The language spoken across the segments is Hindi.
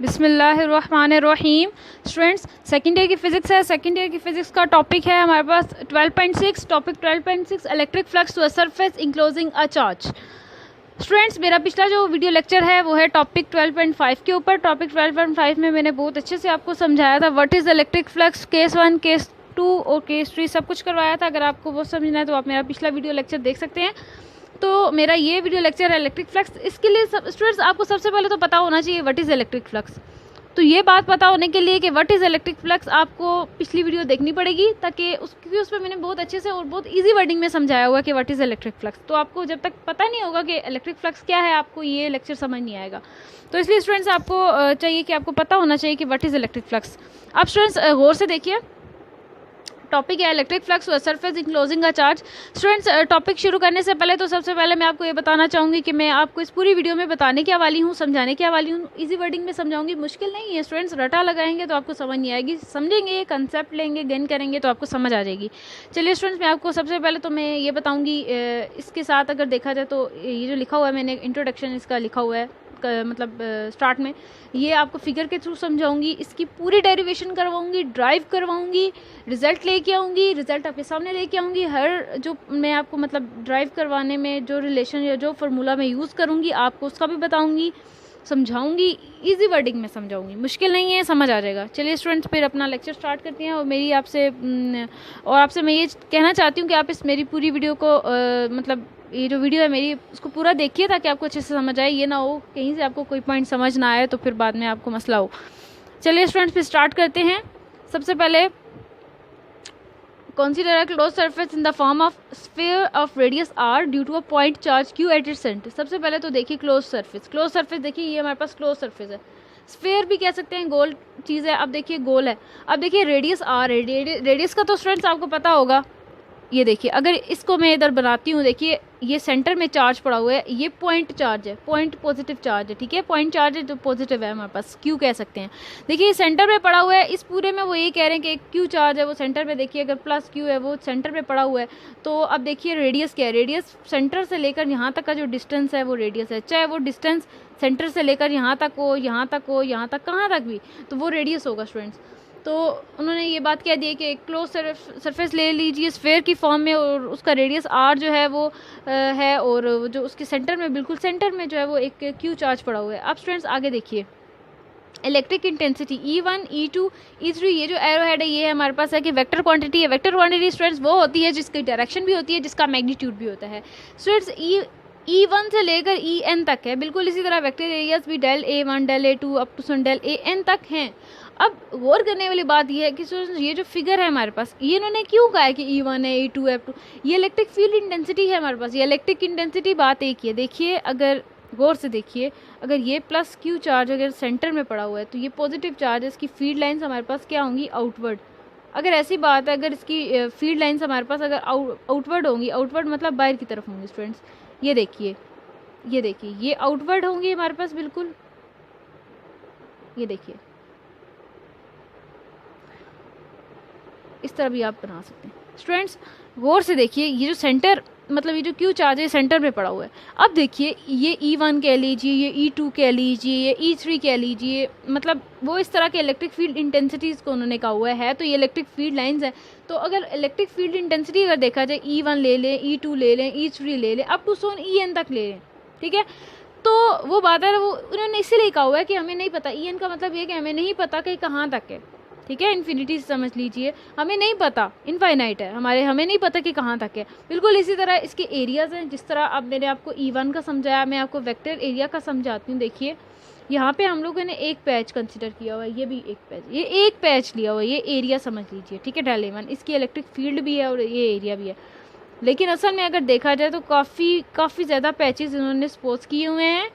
बिस्मिल्लाहिर्रहमानिर्रहीम। स्टूडेंट्स, सेकेंड ईयर की फ़िज़िक्स है। सेकेंड ईयर की फ़िज़िक्स का टॉपिक है हमारे पास 12.6। Topic 12.6 electric flux to a surface enclosing a charge. Students, मेरा पिछला जो वीडियो लेक्चर है वो है टॉपिक 12.5 के ऊपर। टॉपिक 12.5 में मैंने बहुत अच्छे से आपको समझाया था what is electric flux, case 1, case 2 और केस 3 सब कुछ करवाया था। अगर आपको वो समझना है तो आप मेरा पिछला वीडियो लेक्चर देख सकते हैं। तो मेरा ये वीडियो लेक्चर है इलेक्ट्रिक फ्लक्स। इसके लिए स्टूडेंट्स आपको सबसे पहले तो पता होना चाहिए व्हाट इज़ इलेक्ट्रिक फ्लक्स। तो ये बात पता होने के लिए कि व्हाट इज़ इलेक्ट्रिक फ्लक्स आपको पिछली वीडियो देखनी पड़ेगी, ताकि क्योंकि उस पर मैंने बहुत अच्छे से और बहुत इजी वर्डिंग में समझाया हुआ कि व्हाट इज़ इलेक्ट्रिक फ्लक्स। तो आपको जब तक पता नहीं होगा कि इलेक्ट्रिक फ्लक्स क्या है, आपको ये लेक्चर समझ नहीं आएगा। तो इसलिए स्टूडेंट्स आपको चाहिए कि आपको पता होना चाहिए कि व्हाट इज़ इलेक्ट्रिक फ्लक्स। अब स्टूडेंट्स गौर से देखिए, टॉपिक है electric flux to a surface enclosing a charge. Students, topic शुरू करने से पहले तो सबसे पहले मैं आपको ये बताना चाहूँगी कि मैं आपको इस पूरी वीडियो में बताने क्या वाली हूँ, समझाने क्या वाली हूँ। इजी वर्डिंग में समझाऊंगी, मुश्किल नहीं है स्टूडेंट्स। रटा लगाएंगे तो आपको समझ नहीं आएगी, समझेंगे, कंसेप्ट लेंगे, गेन करेंगे तो आपको समझ आ जाएगी। चलिए स्टूडेंट्स, मैं आपको सबसे पहले तो मैं ये बताऊँगी, इसके साथ अगर देखा जाए तो ये जो लिखा हुआ है, मैंने इंट्रोडक्शन इसका लिखा हुआ है, मतलब स्टार्ट में ये आपको फिगर के थ्रू समझाऊंगी, इसकी पूरी डेरिवेशन करवाऊंगी, ड्राइव करवाऊंगी, रिजल्ट लेके आऊंगी, रिजल्ट आपके सामने लेके आऊंगी। हर जो मैं आपको मतलब ड्राइव करवाने में जो रिलेशन या जो फार्मूला मैं यूज़ करूंगी आपको उसका भी बताऊंगी, समझाऊंगी, इजी वर्डिंग में समझाऊंगी, मुश्किल नहीं है, समझ आ जाएगा। चलिए स्टूडेंट्स, फिर अपना लेक्चर स्टार्ट करते हैं। और मेरी आपसे मैं ये कहना चाहती हूँ कि आप इस मेरी पूरी वीडियो को मतलब ये जो वीडियो है मेरी उसको पूरा देखिए, ताकि आपको अच्छे से समझ आए। ये ना हो कहीं से आपको कोई पॉइंट समझ ना आए तो फिर बाद में आपको मसला हो। चलिए स्टूडेंट्स, फिर स्टार्ट करते हैं। सबसे पहले consider a closed surface in the form of sphere of radius r due to a point charge q at its center। सबसे पहले तो देखिए क्लोज सरफेस। क्लोज सरफेस देखिए, ये हमारे पास क्लोज सरफेस है। स्फेयर भी कह सकते हैं, गोल चीज़ है। अब देखिए गोल है। अब देखिए रेडियस आर है। रेडियस का तो स्टूडेंट्स आपको पता होगा। ये देखिए, अगर इसको मैं इधर बनाती हूँ, देखिए ये सेंटर में चार्ज पड़ा हुआ है, ये पॉइंट चार्ज है, पॉइंट पॉजिटिव चार्ज है, ठीक है। पॉइंट चार्ज है जो पॉजिटिव है हमारे पास, क्यू कह सकते हैं। देखिए ये सेंटर में पड़ा हुआ है। इस पूरे में वो ये कह रहे हैं कि क्यू चार्ज है वो सेंटर पे, देखिए अगर प्लस क्यू है वो सेंटर पे पड़ा हुआ है। तो अब देखिए रेडियस क्या है, रेडियस सेंटर से लेकर यहाँ तक का जो डिस्टेंस है वो रेडियस है। चाहे वो डिस्टेंस सेंटर से लेकर यहाँ तक हो, यहाँ तक हो, यहाँ तक, कहाँ तक भी, तो वो रेडियस होगा स्टूडेंट्स। तो उन्होंने ये बात कह दी है कि एक क्लोज सरफेस ले लीजिए स्फेयर की फॉर्म में, और उसका रेडियस आर जो है वो है, और जो उसके सेंटर में, बिल्कुल सेंटर में जो है वो एक क्यू चार्ज पड़ा हुआ है। अब स्टूडेंट्स आगे देखिए, electric intensity E1, E2, E3, ये जो एरो हेड है ये हमारे पास है कि वेक्टर क्वांटिटी है। वेक्टर क्वांटिटी स्टूडेंट्स वो होती है जिसकी डायरेक्शन भी होती है, जिसका मैग्नीट्यूड भी होता है। स्टूडेंट्स E1 से लेकर En तक है। बिल्कुल इसी तरह वेक्टर एरियाज भी del A1, del A2 up to del AN तक हैं। अब गौर करने वाली बात यह है कि ये जो फिगर है हमारे पास, ये इन्होंने क्यों कहा है कि E1 है, E2 है, F2, ये इलेक्ट्रिक फील्ड इंटेंसिटी है हमारे पास। ये इलेक्ट्रिक इंटेंसिटी बात एक ही है। देखिए अगर गौर से देखिए, अगर ये प्लस क्यू चार्ज अगर सेंटर में पड़ा हुआ है तो ये पॉजिटिव चार्ज है, इसकी फील्ड लाइन्स हमारे पास क्या होंगी, आउटवर्ड। अगर ऐसी बात है, अगर इसकी फील्ड लाइन्स हमारे पास अगर आउटवर्ड होंगी, आउटवर्ड मतलब बाहर की तरफ होंगी स्टूडेंट्स, ये देखिए, ये देखिए, ये आउटवर्ड होंगी हमारे पास बिल्कुल, ये देखिए इस तरह भी आप बना सकते हैं। स्टूडेंट्स गौर से देखिए, ये जो सेंटर मतलब ये जो क्यू चार्ज है सेंटर में पड़ा हुआ है। अब देखिए ये E1 कह लीजिए, ये E2 कह लीजिए, ये E3 कह लीजिए, मतलब वो इस तरह के इलेक्ट्रिक फील्ड इंटेंसिटीज़ को उन्होंने कहा हुआ है। तो ये इलेक्ट्रिक फील्ड लाइंस है। तो अगर इलेक्ट्रिक फील्ड इंटेंसिटी अगर देखा जाए, E1 ले लें, E2 ले लें, E3 ले लें, अप टू सोन EN तक ले लें, ठीक है। तो वो बात है, वो उन्होंने इसीलिए कहा हुआ है कि हमें नहीं पता। EN का मतलब ये कि हमें नहीं पता कि कहाँ तक है, ठीक है। इन्फिनिटी से समझ लीजिए, हमें नहीं पता, इनफाइनाइट है हमें नहीं पता कि कहाँ तक है। बिल्कुल इसी तरह इसके एरियाज़ हैं। जिस तरह अब मैंने आपको E1 का समझाया, मैं आपको वेक्टर एरिया का समझाती हूँ। देखिए यहाँ पे हम लोगों ने एक पैच कंसिडर किया हुआ है, ये भी एक पैच, ये एक पैच लिया हुआ है, ये एरिया समझ लीजिए, ठीक है। डेल A1 इसकी इलेक्ट्रिक फील्ड भी है और ये एरिया भी है। लेकिन असल में अगर देखा जाए तो काफ़ी ज़्यादा पैचेस इन्होंने सपोज किए हुए हैं,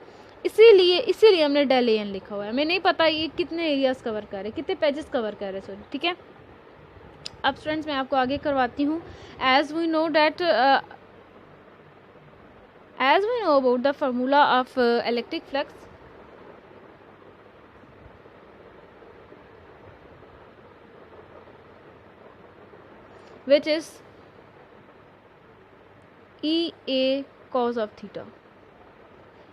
इसीलिए हमने डेल AN लिखा हुआ है। हमें नहीं पता ये कितने एरियाज कवर कर रहे, कितने पेजेस कवर कर रहे, सॉरी, ठीक है। अब स्टूडेंट्स मैं आपको आगे करवाती हूँ। As we know about the formula of electric flux, which is EA cos of theta।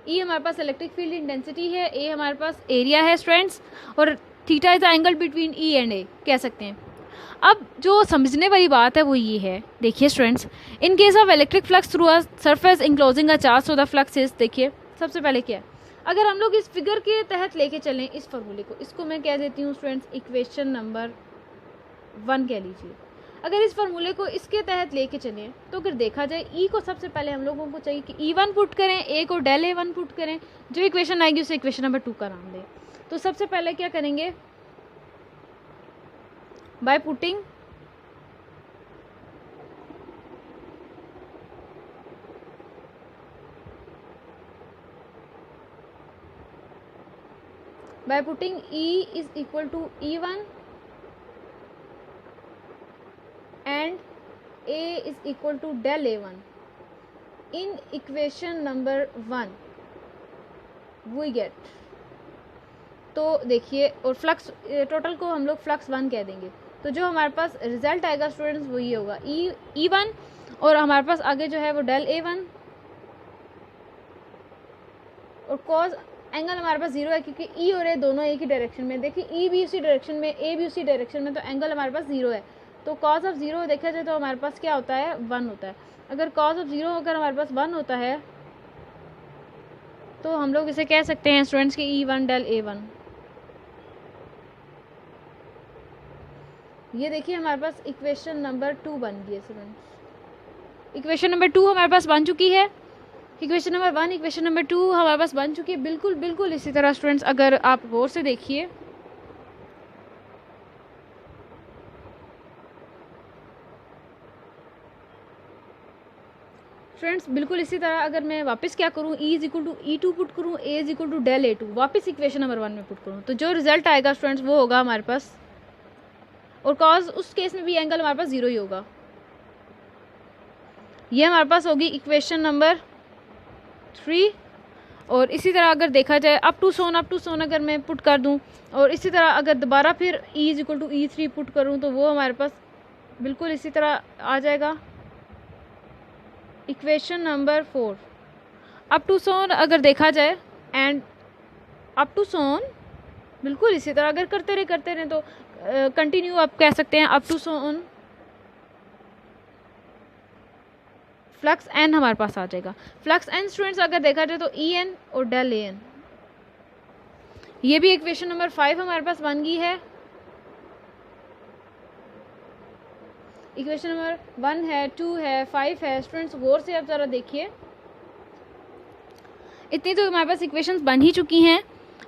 E हमारे पास इलेक्ट्रिक फील्ड इंटेंसिटी है, ए हमारे पास एरिया है स्टूडेंट्स, और theta is the angle between E and A कह सकते हैं। अब जो समझने वाली बात है वो ये है, देखिए students, in case of electric flux through a surface enclosing a charge, so the flux is, देखिए सबसे पहले क्या है, अगर हम लोग इस फिगर के तहत लेके चलें इस फॉर्मूले को, इसको मैं कह देती हूँ स्टूडेंट्स इक्वेशन नंबर 1 कह लीजिए। अगर इस फार्मूले को इसके तहत लेके चलें तो अगर देखा जाए ई को सबसे पहले हम लोगों को चाहिए कि E1 पुट करें, ए को डेल A1 पुट करें, जो इक्वेशन आएगी उसे इक्वेशन नंबर 2 का नाम दें। तो सबसे पहले क्या करेंगे, by putting E is equal to E1 and A is equal to del A1 in equation number 1 we get, तो देखिए, और फ्लक्स टोटल को हम लोग फ्लक्स 1 कह देंगे। तो जो हमारे पास रिजल्ट आएगा स्टूडेंट्स वो ये होगा E1, और हमारे पास आगे जो है वो डेल A1, और कॉज एंगल हमारे पास 0 है क्योंकि ई और ए दोनों एक ही डायरेक्शन में, देखिए ई भी उसी डायरेक्शन में, ए भी उसी डायरेक्शन में, तो एंगल हमारे पास 0 है। तो कॉज ऑफ 0 देखा जाए तो हमारे पास क्या होता है, 1 होता है। अगर कॉज ऑफ 0 अगर हमारे पास 1 होता है तो हम लोग इसे कह सकते हैं स्टूडेंट्स की E1 डेल A1। ये देखिए हमारे पास इक्वेशन नंबर 2 बन गई है स्टूडेंट्स। इक्वेशन नंबर 2 हमारे पास बन चुकी है, इक्वेशन नंबर 1 इक्वेशन नंबर 2 हमारे पास बन चुकी है। बिल्कुल इसी तरह स्टूडेंट्स अगर आप गौर से देखिए, फ्रेंड्स बिल्कुल इसी तरह अगर मैं वापस क्या करूँ, E is equal to E2 put करूँ, A is equal to del A2 वापस इक्वेशन नंबर 1 में पुट करूँ, तो जो रिजल्ट आएगा स्टूडेंट्स वो होगा हमारे पास, और कॉज उस केस में भी एंगल हमारे पास 0 ही होगा। ये हमारे पास होगी इक्वेशन नंबर 3। और इसी तरह अगर देखा जाए अप टू सोन अगर मैं पुट कर दूं, और इसी तरह अगर दोबारा फिर E is equal to E3 put करूं, तो वो हमारे पास बिल्कुल इसी तरह आ जाएगा इक्वेशन नंबर 4। अप टू सोन अगर देखा जाए एंड अप टू सोन बिल्कुल इसी तरह अगर करते रहे तो कंटिन्यू आप कह सकते हैं up to so on flux N हमारे पास आ जाएगा। फ्लक्स एन स्टूडेंट्स अगर देखा जाए तो E n और डेल A n, ये भी इक्वेशन नंबर 5 हमारे पास बन गई है। इक्वेशन नंबर 1 है, 2 है, 5 है। स्टूडेंट्स गौर से आप ज़रा देखिए, इतनी तो हमारे पास इक्वेशंस बन ही चुकी हैं।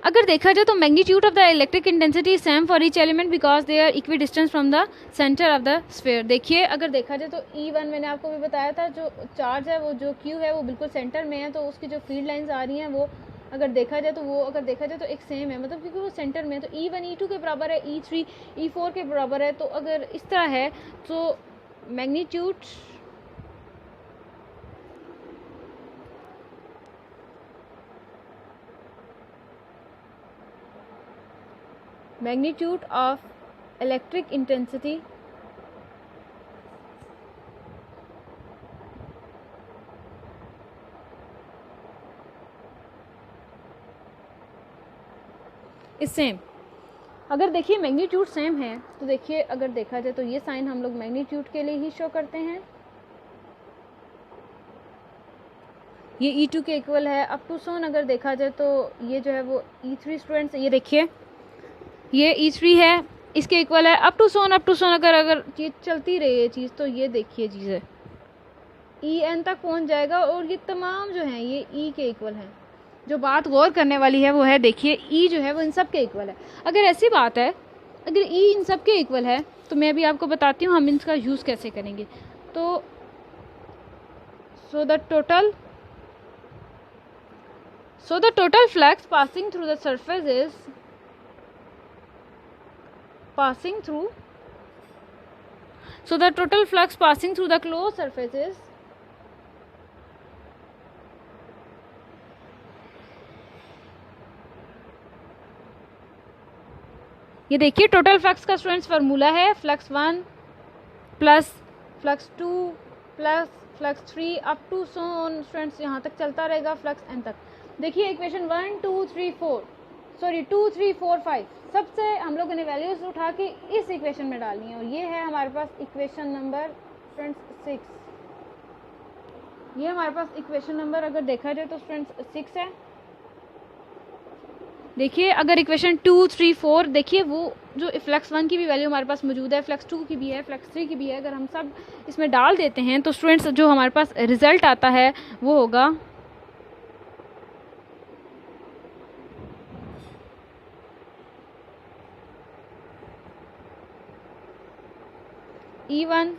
अगर देखा जाए तो magnitude of the electric intensity is same for each element because they are equi distance from the centre of the sphere. देखिए अगर देखा जाए तो E1 मैंने आपको भी बताया था, जो चार्ज है वो जो Q है वो बिल्कुल सेंटर में है, तो उसकी जो फील्ड लाइंस आ रही हैं वो अगर देखा जाए तो एक सेम है, मतलब क्योंकि वो सेंटर में है। तो E1 E2 के बराबर है, E3 E4 के बराबर है। तो अगर इस तरह है तो magnitude of electric intensity is same. अगर देखिए मैग्नीट्यूड सेम है तो देखिए अगर देखा जाए तो ये साइन हम लोग मैग्नीट्यूड के लिए ही शो करते हैं। ये E2 के इक्वल है। अप टू सोन अगर देखा जाए तो ये जो है वो E3 स्टूडेंट्स, ये देखिए ये E3 है, इसके इक्वल है। अप टू सोन अगर चीज़ चलती रही है चीज़, तो ये देखिए चीज़ है En तक पहुंच जाएगा, और ये तमाम जो हैं ये E के इक्वल हैं। जो बात गौर करने वाली है वो है, देखिए E जो है वो इन सब के इक्वल है। अगर ऐसी बात है, अगर E इन सब के इक्वल है तो मैं अभी आपको बताती हूँ हम इसका यूज़ कैसे करेंगे। तो so the total flux passing through the surface is the total flux passing through the closed surface is ये देखिए टोटल फ्लक्स का स्टूडेंट्स फार्मूला है flux 1 plus flux 2 plus flux 3 up to so on students, यहाँ तक चलता रहेगा फ्लक्स n तक। देखिए इक्वेशन 1 2 3 4 सॉरी 2 3 4 5 सबसे हम लोगों ने वैल्यूज उठा के इस इक्वेशन में डालनी है, और ये है हमारे पास इक्वेशन नंबर फ्रेंड्स 6। ये हमारे पास इक्वेशन नंबर अगर देखा जाए तो फ्रेंड्स 6 है। देखिए अगर इक्वेशन 2 3 4 देखिए वो जो फ्लक्स 1 की भी वैल्यू हमारे पास मौजूद है, फ्लक्स 2 की भी है, फ्लक्स 3 की भी है, अगर हम सब इसमें डाल देते हैं तो स्टूडेंट्स जो हमारे पास रिजल्ट आता है वो होगा E1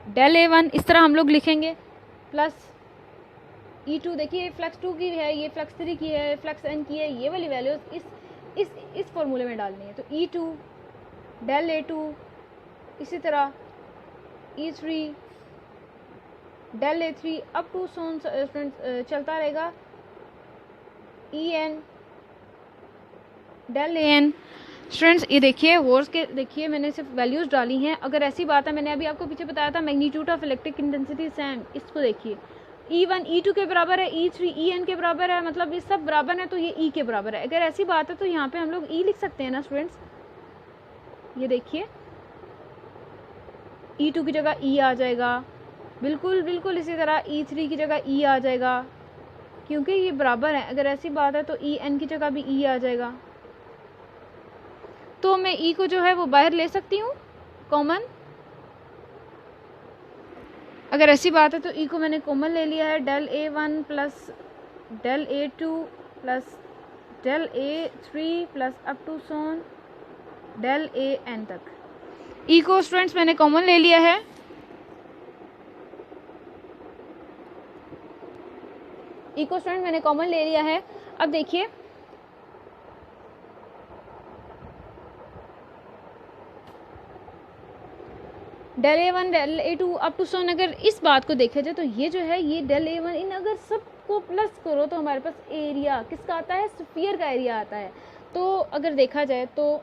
डेल A1 इस तरह हम लोग लिखेंगे, प्लस E2 देखिए फ्लक्स 2 की है, ये फ्लक्स 3 की है, फ्लक्स N की है, ये वाली वैल्यूज इस फॉर्मूले में डालनी है। तो E2 डेल A2 इसी तरह E3 del A3 up to so on friends चलता रहेगा En डेल AN। स्टूडेंट्स ये देखिए वर्स के देखिए मैंने सिर्फ वैल्यूज डाली हैं। अगर ऐसी बात है, मैंने अभी आपको पीछे बताया था magnitude of electric intensity same, इसको देखिए E1 E2 के बराबर है, E3 En के बराबर है, मतलब ये सब बराबर है तो ये E के बराबर है। अगर ऐसी बात है तो यहाँ पे हम लोग E लिख सकते हैं ना स्टूडेंट्स। ये देखिए E2 की जगह E आ जाएगा, बिल्कुल बिल्कुल इसी तरह E3 की जगह E आ जाएगा, क्योंकि ये बराबर है। अगर ऐसी बात है तो En की जगह भी E आ जाएगा। तो मैं E को जो है वो बाहर ले सकती हूँ कॉमन। अगर ऐसी बात है तो E को मैंने कॉमन ले लिया है, del A1 plus del A2 plus del A3 plus up to so on del AN तक। E को स्टूडेंट्स मैंने कॉमन ले लिया है। E को स्टूडेंट मैंने कॉमन ले लिया है। अब देखिए del A1 del A2 up to सोन, अगर इस बात को देखा जाए तो ये जो है ये डेल A1 इन अगर सबको प्लस करो तो हमारे पास एरिया किसका आता है, स्फीयर का एरिया आता है। तो अगर देखा जाए तो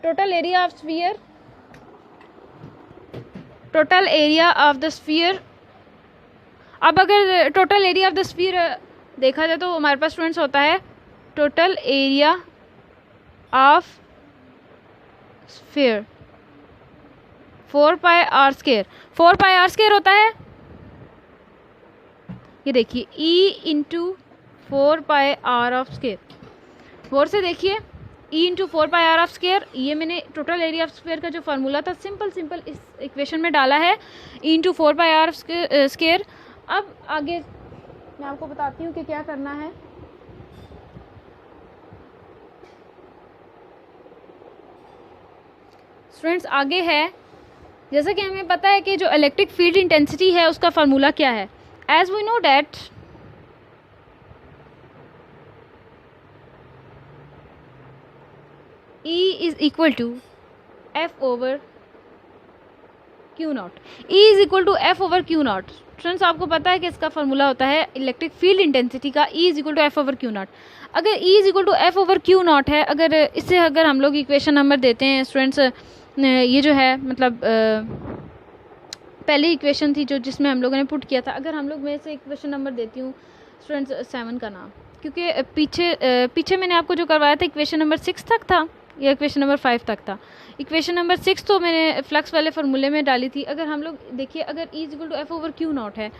total area of sphere, total area of the sphere, अब अगर total area of the sphere देखा जाए तो हमारे पास स्टूडेंट्स होता है total area of sphere 4 pi r square, 4 pi r square होता है। ये देखिए E into 4 pi r of square, गौर से देखिए E into 4 pi r of square, ये मैंने टोटल एरिया ऑफ स्क्वायर का जो फार्मूला था सिंपल इस इक्वेशन में डाला है, E into 4 pi r of square. अब आगे मैं आपको बताती हूँ कि क्या करना है। स्टूडेंट्स आगे है, जैसा कि हमें पता है कि जो इलेक्ट्रिक फील्ड इंटेंसिटी है उसका फार्मूला क्या है। As we know that E is equal to F over Q nought, E is equal to F over Q nought. Students आपको पता है कि इसका फार्मूला होता है इलेक्ट्रिक फील्ड इंटेंसिटी का E is equal to F over Q nought. अगर E is equal to F over Q nought है, अगर इससे अगर हम लोग इक्वेशन नंबर देते हैं स्टूडेंट्स, ये जो है मतलब पहली इक्वेशन थी जो जिसमें हम लोगों ने पुट किया था, अगर हम लोग मैं से इक्वेशन नंबर देती हूँ स्टूडेंट्स 7 का नाम, क्योंकि पीछे मैंने आपको जो करवाया था इक्वेशन नंबर 6 तक था या इक्वेशन नंबर 5 तक था। इक्वेशन नंबर 6 तो मैंने फ्लक्स वाले फार्मूले में डाली थी। अगर हम लोग देखिए अगर E is equal to F over Q nought है,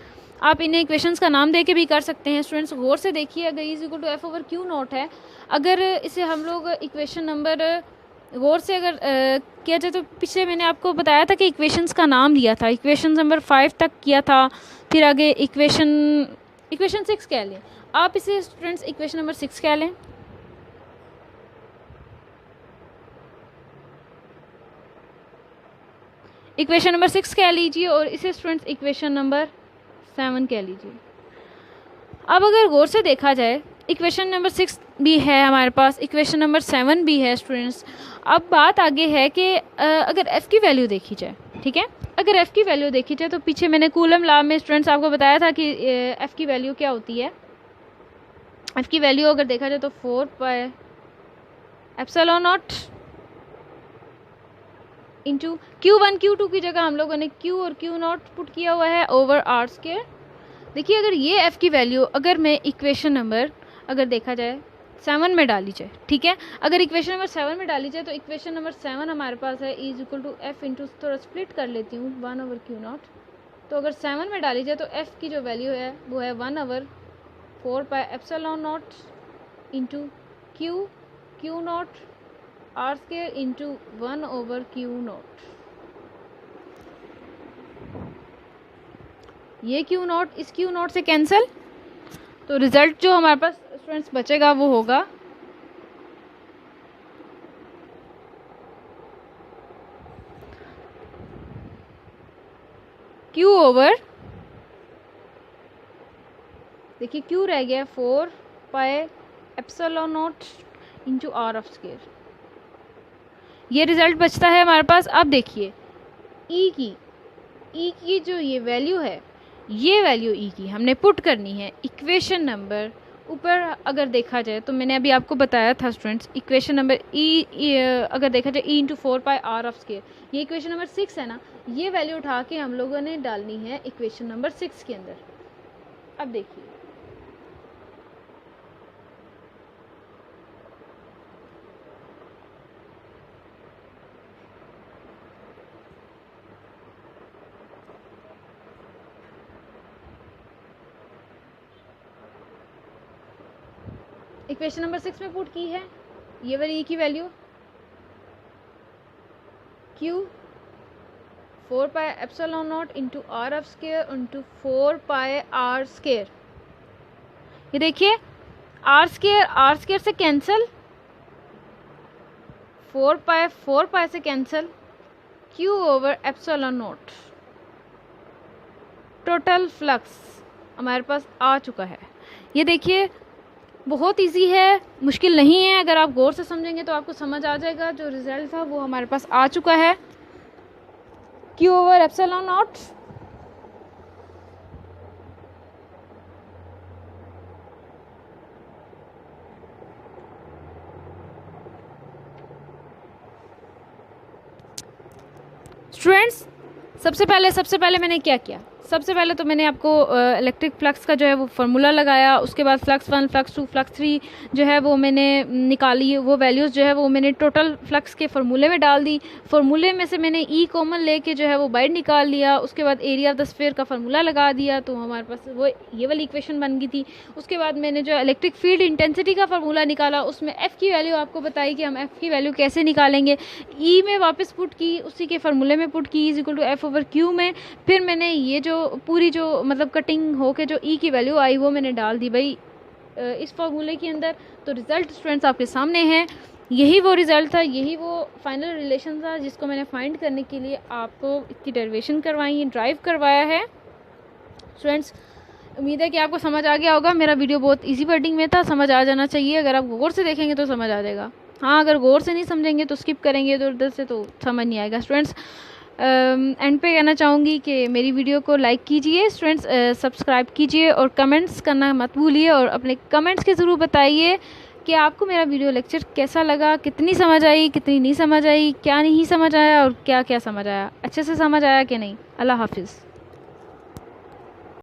आप इन्हें इक्वेशंस का नाम दे के भी कर सकते हैं। स्टूडेंट्स गौर से देखिए, अगर E is equal to F over Q nought है, अगर इसे हम लोग इक्वेशन नंबर गौर से अगर किया जाए तो पीछे मैंने आपको बताया था कि इक्वेशंस का नाम दिया था, इक्वेशन नंबर 5 तक किया था, फिर आगे इक्वेशन 6 कह लें आप इसे स्टूडेंट्स, इक्वेशन नंबर 6 कह लें। इक्वेशन नंबर 6 कह लीजिए और इसे स्टूडेंट्स इक्वेशन नंबर 7 कह लीजिए। अब अगर गौर से देखा जाए इक्वेशन नंबर 6 भी है हमारे पास, इक्वेशन नंबर 7 भी है स्टूडेंट्स। अब बात आगे है कि अगर f की वैल्यू देखी जाए, ठीक है, अगर f की वैल्यू देखी जाए तो पीछे मैंने कूलम लॉ में स्टूडेंट्स आपको बताया था कि f की वैल्यू क्या होती है। f की वैल्यू अगर देखा जाए तो 4 pi epsilon not into Q1 Q2 की जगह हम लोगों ने Q और Q0 पुट किया हुआ है ओवर आर स्क्वायर। देखिए अगर ये एफ़ की वैल्यू अगर मैं इक्वेशन नंबर अगर देखा जाए 7 में डाली जाए, ठीक है, अगर इक्वेशन नंबर 7 में डाली जाए तो इक्वेशन नंबर 7 हमारे पास है is equal to F into, थोड़ा स्प्लिट कर लेती हूँ, 1/Q0। तो अगर 7 में डाली जाए तो एफ़ की जो वैल्यू है वो है 1/4πε0 into Q0 are square into 1/Q0। ये Q0 इस Q0 से कैंसिल, तो रिजल्ट जो हमारे पास स्टूडेंट्स बचेगा वो होगा Q ओवर, देखिए Q रह गया 4πε0 इंटू आर ऑफ स्क्वायर। ये रिजल्ट बचता है हमारे पास। अब देखिए E की जो ये वैल्यू है, ये वैल्यू E की हमने पुट करनी है इक्वेशन नंबर ऊपर। अगर देखा जाए तो मैंने अभी आपको बताया था स्टूडेंट्स, इक्वेशन नंबर अगर देखा जाए E into 4πr of square, ये इक्वेशन नंबर 6 है ना, ये वैल्यू उठा के हम लोगों ने डालनी है इक्वेशन नंबर 6 के अंदर। अब देखिए इक्वेशन नंबर 6 में पुट की है ये वाली E की value Q 4πε0 into r of square into 4πr square. ये देखिए आर स्क्वायर से कैंसिल, 4π से cancel, Q over ε0। Total flux हमारे पास आ चुका है। ये देखिए बहुत इजी है, मुश्किल नहीं है। अगर आप गौर से समझेंगे तो आपको समझ आ जाएगा। जो रिजल्ट था वो हमारे पास आ चुका है, Q ओवर ε0 स्टूडेंट्स। सबसे पहले मैंने क्या किया, सबसे पहले तो मैंने आपको इलेक्ट्रिक फ्लक्स का जो है वो फार्मूला लगाया। उसके बाद फ्लक्स 1, फ्लक्स 2, फ्लक्स 3 जो है वो मैंने निकाली। वो वैल्यूज़ जो है वो मैंने टोटल फ्लक्स के फार्मूले में डाल दी। फार्मूले में से मैंने ई कॉमन लेके जो है वो बाहर निकाल लिया। उसके बाद एरिया ऑफ द स्फीयर का फार्मूला लगा दिया, तो हमारे पास वो ये वाली इक्वेशन बन गई थी। उसके बाद मैंने जो इलेक्ट्रिक फील्ड इंटेंसिटी का फार्मूला निकाला, उसमें एफ़ की वैल्यू आपको बताई कि हम एफ़ की वैल्यू कैसे निकालेंगे। ई में वापस पुट की, उसी के फार्मूले में पुट की, is equal to F over Q में। फिर मैंने ये जो पूरी जो मतलब कटिंग हो के जो ई की वैल्यू आई वो मैंने डाल दी भाई इस फार्मूले के अंदर। तो रिज़ल्ट स्टूडेंट्स आपके सामने है। यही वो रिज़ल्ट था, यही वो फाइनल रिलेशन था जिसको मैंने फाइंड करने के लिए आपको इसकी डेरिवेशन करवाई, ड्राइव करवाया है। स्टूडेंट्स उम्मीद है कि आपको समझ आ गया होगा। मेरा वीडियो बहुत इजी वर्डिंग में था, समझ आ जाना चाहिए। अगर आप गौर से देखेंगे तो समझ आ जाएगा। हाँ, अगर गौर से नहीं समझेंगे तो स्किप करेंगे इधर उधर से तो समझ नहीं आएगा। स्टूडेंट्स एंड पे कहना चाहूँगी कि मेरी वीडियो को लाइक कीजिए स्टूडेंट्स, सब्सक्राइब कीजिए और कमेंट्स करना मत भूलिए। और अपने कमेंट्स के ज़रूर बताइए कि आपको मेरा वीडियो लेक्चर कैसा लगा, कितनी समझ आई, कितनी नहीं समझ आई, क्या नहीं समझ आया और क्या क्या समझ आया, अच्छे से समझ आया कि नहीं। अल्लाह हाफिज़।